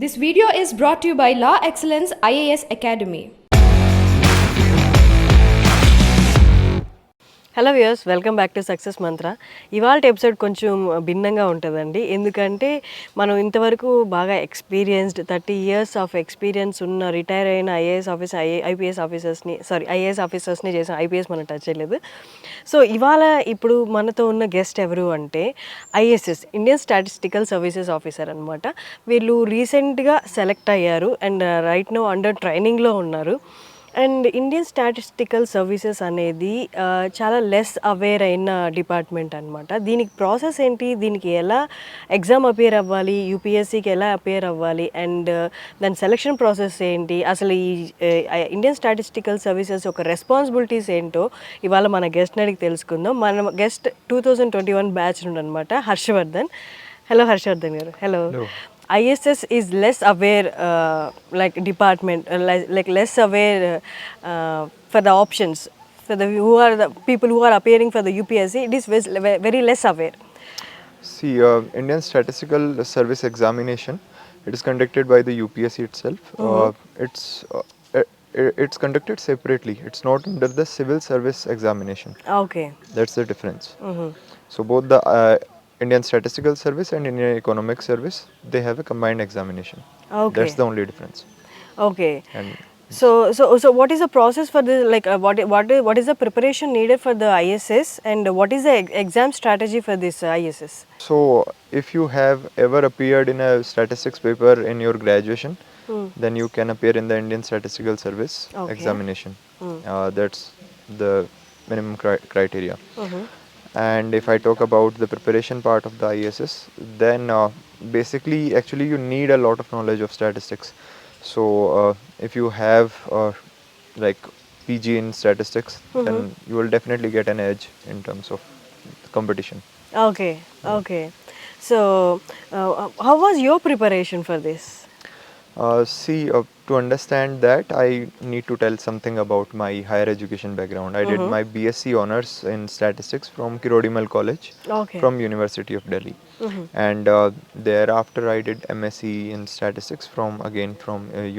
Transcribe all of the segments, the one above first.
This video is brought to you by Law Excellence IAS Academy. Hello viewers, welcome back to success మంత్ర. ఇవాళ episode కొంచెం భిన్నంగా ఉంటుందండి. ఎందుకంటే మనం ఇంతవరకు బాగా ఎక్స్పీరియన్స్డ్ 30 years ఆఫ్ ఎక్స్పీరియన్స్ ఉన్న రిటైర్ అయిన ఐపీఎస్ ఆఫీసర్స్ని చేసిన ఐపీఎస్ మనం టచ్ చేయలేదు. సో ఇవాళ ఇప్పుడు మనతో ఉన్న గెస్ట్ ఎవరు అంటే ISS, Indian statistical services officer అనమాట. వీళ్ళు రీసెంట్గా సెలెక్ట్ అయ్యారు అండ్ రైట్ నో అండర్ ట్రైనింగ్లో ఉన్నారు. అండ్ ఇండియన్ స్టాటిస్టికల్ సర్వీసెస్ అనేది చాలా లెస్ అవేర్ అయిన డిపార్ట్మెంట్ అనమాట. దీనికి ప్రాసెస్ ఏంటి, దీనికి ఎలా ఎగ్జామ్ అపియర్ అవ్వాలి, యూపీఎస్సీకి ఎలా అపియర్ అవ్వాలి, అండ్ దాని సెలక్షన్ ప్రాసెస్ ఏంటి, అసలు ఈ ఇండియన్ స్టాటిస్టికల్ సర్వీసెస్ యొక్క రెస్పాన్సిబిలిటీస్ ఏంటో ఇవాళ మన గెస్ట్ని అడిగి తెలుసుకుందాం. మన గెస్ట్ 2021 బ్యాచ్ నుండి అనమాట, హర్షవర్ధన్. హలో హర్షవర్ధన్ గారు. Hello. ISS is less aware, like department, like less aware for the options for the who are the people who are appearing for the UPSC. It is very less aware. See, Indian Statistical Service Examination, it is conducted by the UPSC itself. It's conducted separately. It's not under the Civil Service Examination. Okay. That's the difference. So both the Indian Statistical Service and Indian Economic Service, they have a combined examination. Okay. That's the only difference. Okay. And So what is the process for this? Like what is the preparation needed for the ISS, and what is the exam strategy for this ISS? So if you have ever appeared in a statistics paper in your graduation, then you can appear in the Indian Statistical Service examination. That's the minimum criteria. And if I talk about the preparation part of the ISS, then basically actually you need a lot of knowledge of statistics. So if you have like PG in statistics, then you will definitely get an edge in terms of competition. Okay. Okay. So how was your preparation for this? To understand that, I need to tell something about my higher education background. I did my BSc honors in statistics from Kirodimal College, from University of Delhi. And thereafter I did MSc in statistics from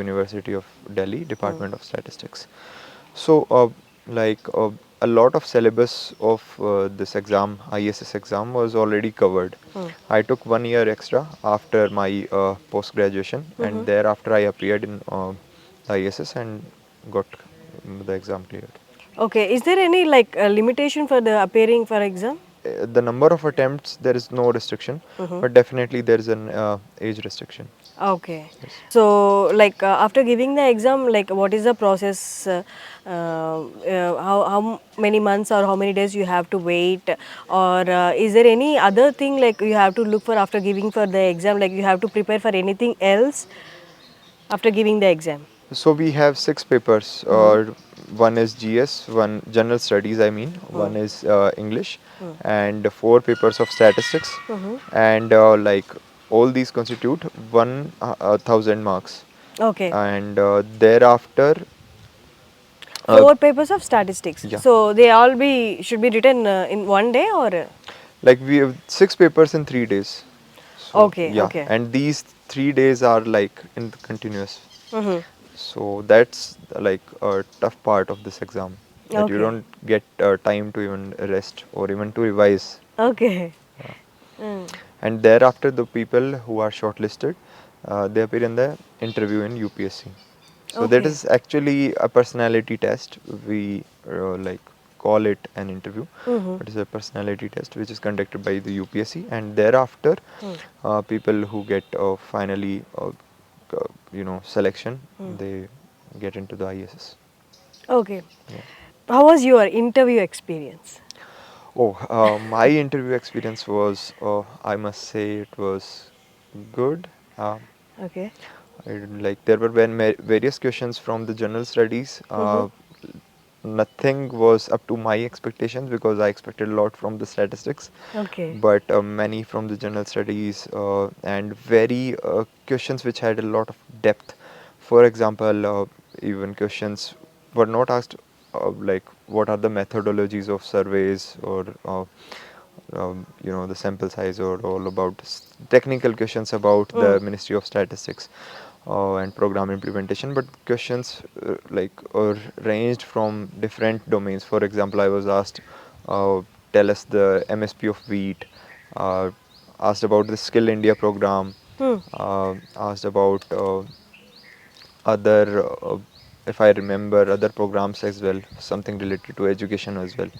University of Delhi, Department of Statistics. So a lot of syllabus of this exam, ISS exam, was already covered. I took 1 year extra after my post graduation, and thereafter I appeared in ISS and got the exam cleared. Okay. Is there any limitation for the appearing for exam? The number of attempts, there is no restriction, but definitely there is an age restriction. Okay. Yes. So after giving the exam, what is the process? How many months or how many days you have to wait, or is there any other thing you have to look for after giving for the exam? You have to prepare for anything else after giving the exam? So we have 6 papers. One is GS, one general studies, one is English, and 4 papers of statistics, and all these constitute 1,000 marks. Okay. And thereafter 4 papers of statistics. Yeah. So they all should be written in one day, or? we have 6 papers in 3 days. So, Okay. yeah. Okay. And these 3 days are in continuous. So that's a tough part of this exam, that you don't get time to even rest or even to revise. Okay. And thereafter the people who are shortlisted, they appear in the interview in UPSC. So that is actually a personality test. We call it an interview. It is a personality test which is conducted by the UPSC, and thereafter people who get finally selection, they get into the ISS. Okay. Yeah. How was your interview experience? My interview experience was, I must say, it was good. Okay. There were various questions from the general studies. Nothing was up to my expectations, because I expected a lot from the statistics. Okay. But many from the general studies, and very questions which had a lot of depth. For example, even questions were not asked what are the methodologies of surveys, or the sample size, or all about technical questions about the Ministry of Statistics and program implementation. But questions ranged from different domains. For example, I was asked, tell us the MSP of wheat, uh, asked about the Skill India program, asked about other, if I remember, other programs as well, something related to education as well.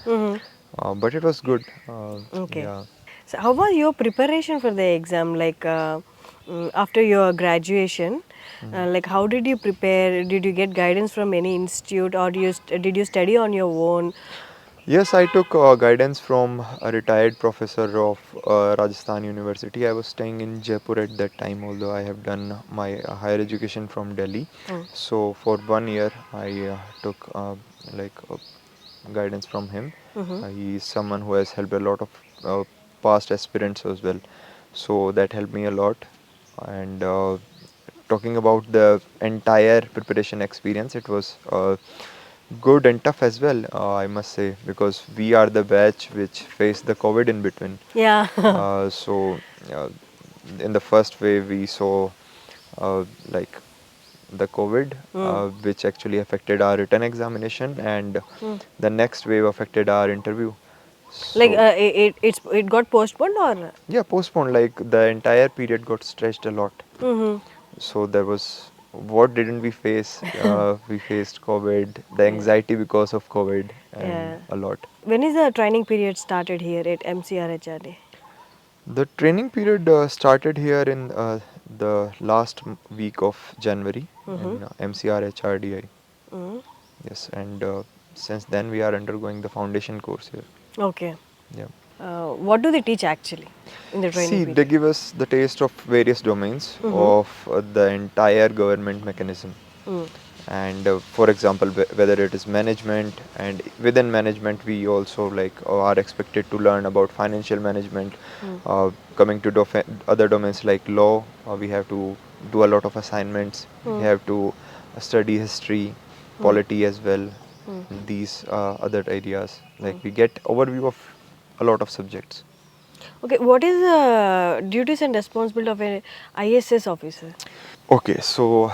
But it was good. Okay. Yeah. So how was your preparation for the exam? Like after your graduation, like how did you prepare? Did you get guidance from any institute, or did you study on your own? Yes, I took guidance from a retired professor of Rajasthan University. I was staying in Jaipur at that time, although I have done my higher education from Delhi. So for 1 year, I took guidance from him. He is someone who has helped a lot of past aspirants as well. So that helped me a lot. And talking about the entire preparation experience, it was good and tough as well, I must say, because we are the batch which faced the COVID in between. Yeah. So in the first wave, we saw like the COVID, which actually affected our written examination, and the next wave affected our interview. Like So it got postponed or? yeah, postponed. Like the entire period got stretched a lot. Mm-hmm. So there was, what didn't we face? We faced COVID, the Yeah. anxiety because of COVID, and Yeah. a lot. When is the training period started here at MCRHRD? The training period started here in the last week of January in MCR HRDI. Mm. Yes, and since then we are undergoing the foundation course here. Okay. Yeah. What do they teach actually in the training See, they period? give us the taste of various domains of the entire government mechanism. Mm. And for example, whether it is management, and within management we also are expected to learn about financial management. Coming to other domains like law, we have to do a lot of assignments. We have to study history, polity as well. These other areas, like we get overview of a lot of subjects. Okay, what is the duties and responsibility of an ISS officer? Okay, so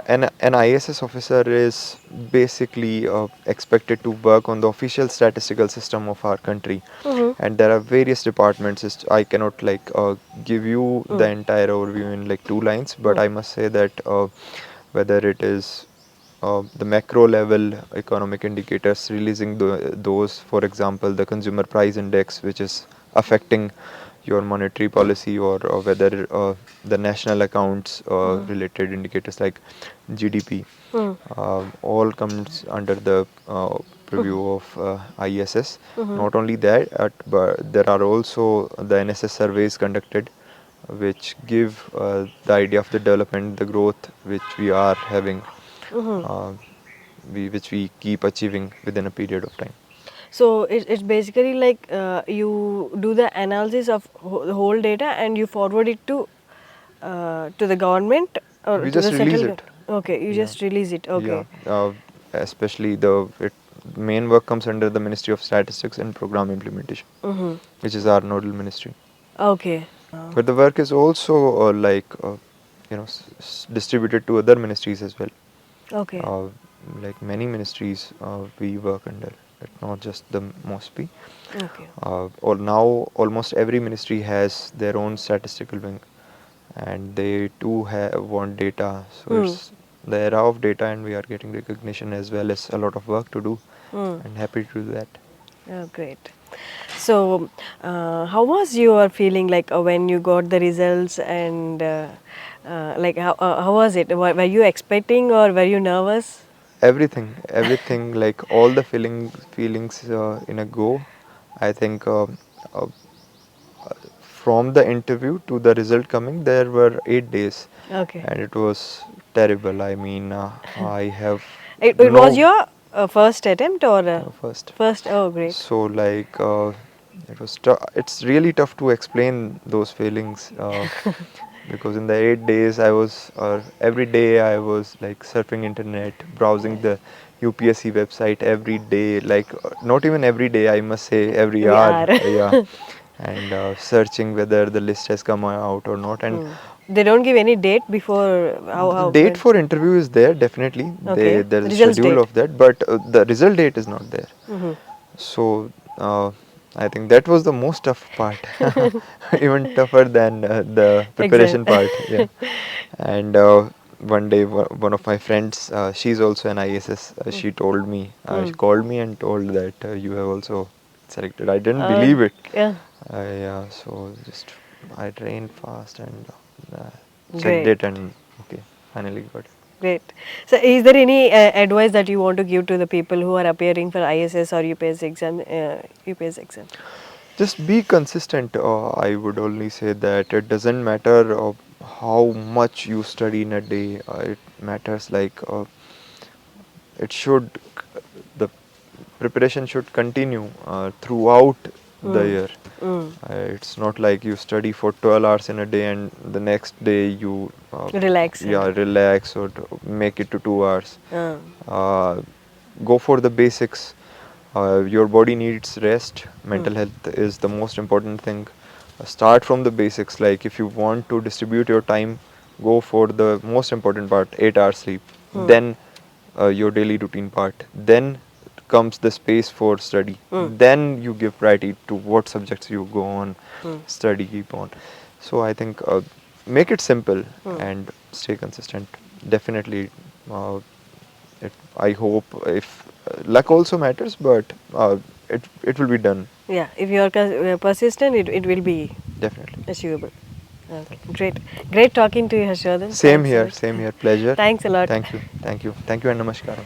an ISS officer is basically expected to work on the official statistical system of our country, and there are various departments. I cannot give you the entire overview in like 2 lines, but I must say that whether it is the macro level economic indicators, releasing those, for example, the consumer price index, which is affecting your monetary policy, or whether the national accounts related indicators like GDP, all comes under the purview of ISS. Not only that, but there are also the NSS surveys conducted, which give the idea of the development, the growth which we are having, uh, which we keep achieving within a period of time. So it's basically like you do the analysis of the whole data and you forward it to the government or We to just the release central it. Okay, you Yeah, just release it. yeah. Okay. Especially main work comes under the Ministry of Statistics and Program Implementation, which is our nodal ministry. Okay. But the work is also distributed to other ministries as well. Okay. Uh, like many ministries, we work under. It's not just the MOSPI. Okay. Or now almost every ministry has their own statistical wing, and they too want data. So it's the era of data, and we are getting recognition as well as a lot of work to do, and happy to do that. Oh, great. So, how was your feeling like when you got the results and like how was it? Were you expecting or were you nervous? Everything, like all the feelings in a go. I think uh, from the interview to the result coming, there were 8 days, Okay. and it was terrible. I mean, I have It was no your first attempt or first. first? Oh, great. So it was it's really tough to explain those feelings, because in the 8 days I was every day I was like surfing internet, browsing the UPSC website every day, like not even every day, I must say every We hour. are. Yeah, and searching whether the list has come out or not. And They don't give any date before how the date when? for interview is there, definitely. Okay. There is a Results schedule date. of that, but the result date is not there. So I think that was the most tough part, even tougher than the Exam. preparation part. Yeah, and one day one of my friends, she's also an ISS. She told me, she called me and told that you have also selected. I didn't believe it. Yeah. Yeah, so just I trained fast and checked Great. it, and okay, finally got it. Great. So, is there any advice that you want to give to the people who are appearing for ISS or UPS exam? UPS exam. Just be consistent. I would only say that it doesn't matter how much you study in a day. It matters like it should, the preparation should continue throughout the year. It's not like you study for 12 hours in a day and the next day you Relax. yeah, relax or make it to 2 hours. Uh, Uh, Go for the basics. Your body needs rest. Mental health is the most important thing. Start from the basics. Like if you want to distribute your time, go for the most important part, 8 hours sleep. Then your daily routine part. Then comes the space for study. Then you give priority to what subjects you go on, study, keep on. So I think make it simple and stay consistent. Definitely, I hope if luck also matters, but it will be done yeah. If you are persistent, it will be definitely. achievable. Okay. Great. Great talking to you, Harshvardhan. Same Thanks a here, lot. same here. Pleasure. Thanks a lot. Thank you, thank you, thank you, and namaskaram.